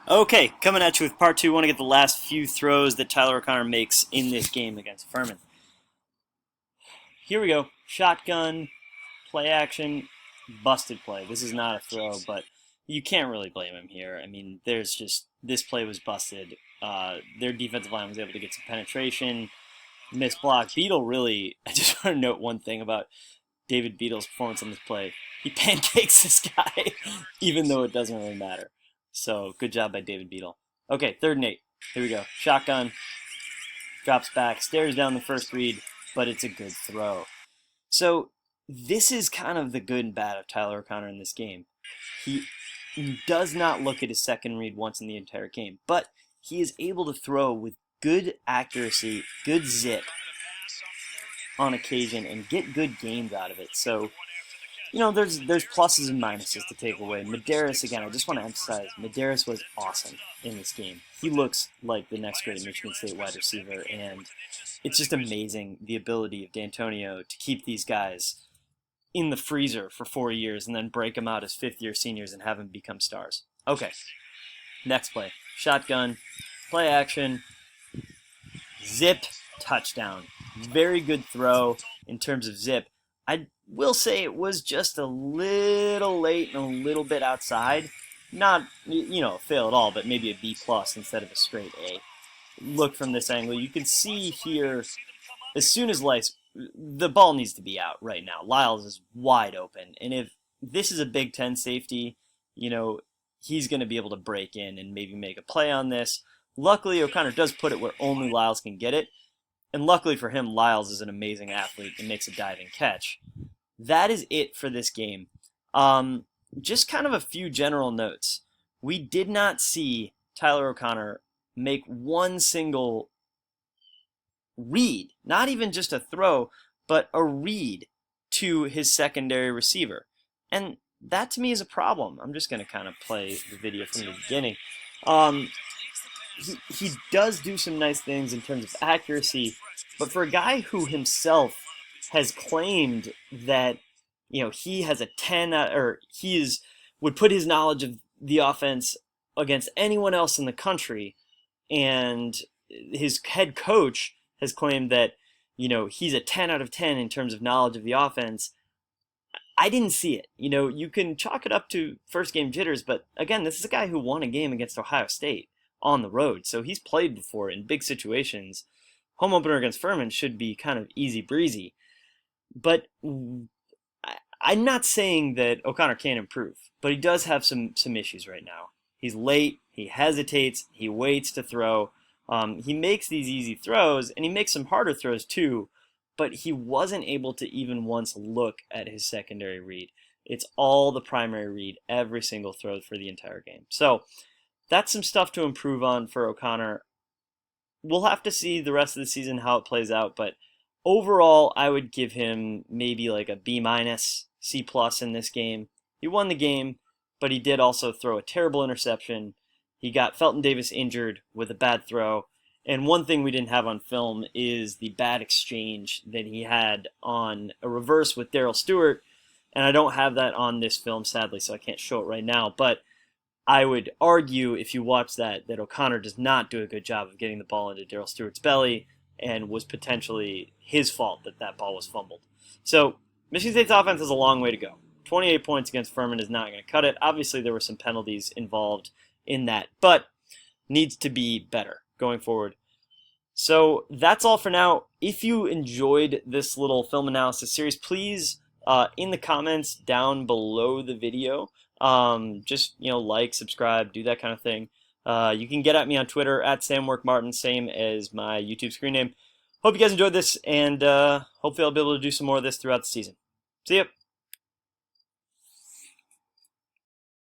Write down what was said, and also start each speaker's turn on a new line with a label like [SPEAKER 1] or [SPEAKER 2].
[SPEAKER 1] Okay, coming at you with part two. I want to get the last few throws that Tyler O'Connor makes in this game against Furman. Here we go. Shotgun, play action, busted play. This is not a throw, but you can't really blame him here. I mean, this play was busted. Their defensive line was able to get some penetration, missed block. Beadle really, I just want to note one thing about David Beadle's performance on this play. He pancakes this guy, even though it doesn't really matter. So good job by David Beadle. Okay, 3rd and 8. Here we go. Shotgun, drops back, stares down the first read, but it's a good throw. So this is kind of the good and bad of Tyler O'Connor in this game. He does not look at his second read once in the entire game, but he is able to throw with good accuracy, good zip on occasion, and get good gains out of it. So, there's pluses and minuses to take away. Medeiros, again, I just want to emphasize, Medeiros was awesome in this game. He looks like the next great Michigan State wide receiver, and it's just amazing the ability of D'Antonio to keep these guys in the freezer for 4 years and then break them out as fifth-year seniors and have them become stars. Okay, next play. Shotgun, play action, zip, touchdown. Very good throw in terms of zip. I will say it was just a little late and a little bit outside. Not, fail at all, but maybe a B plus instead of a straight A. Look from this angle. You can see here, as soon as the ball needs to be out right now. Lyles is wide open. And if this is a Big Ten safety, he's going to be able to break in and maybe make a play on this. Luckily, O'Connor does put it where only Lyles can get it. And luckily for him, Lyles is an amazing athlete and makes a diving catch. That is it for this game. Just kind of a few general notes. We did not see Tyler O'Connor make one single read, not even just a throw, but a read to his secondary receiver. And that to me is a problem. I'm just going to kind of play the video from the beginning. He does do some nice things in terms of accuracy, but for a guy who himself has claimed that he has a 10 or would put his knowledge of the offense against anyone else in the country, and his head coach has claimed that he's a 10 out of 10 in terms of knowledge of the offense. I didn't see it. You can chalk it up to first game jitters, but again, this is a guy who won a game against Ohio State on the road, so he's played before in big situations. Home opener against Furman should be kind of easy breezy. But I'm not saying that O'Connor can't improve, but he does have some issues right now. He's late, he hesitates, he waits to throw. He makes these easy throws, and he makes some harder throws too, but he wasn't able to even once look at his secondary read. It's all the primary read, every single throw for the entire game. So that's some stuff to improve on for O'Connor. We'll have to see the rest of the season how it plays out, but overall, I would give him maybe like a B minus, C plus in this game. He won the game, but he did also throw a terrible interception. He got Felton Davis injured with a bad throw. And one thing we didn't have on film is the bad exchange that he had on a reverse with Darrell Stewart. And I don't have that on this film, sadly, so I can't show it right now. But I would argue, if you watch that O'Connor does not do a good job of getting the ball into Darrell Stewart's belly, and was potentially his fault that ball was fumbled. So Michigan State's offense has a long way to go. 28 points against Furman is not going to cut it. Obviously, there were some penalties involved in that, but needs to be better going forward. So that's all for now. If you enjoyed this little film analysis series, please, in the comments down below the video, just like, subscribe, do that kind of thing. You can get at me on Twitter at SamWorkMartin, same as my YouTube screen name. Hope you guys enjoyed this, and hopefully I'll be able to do some more of this throughout the season. See ya!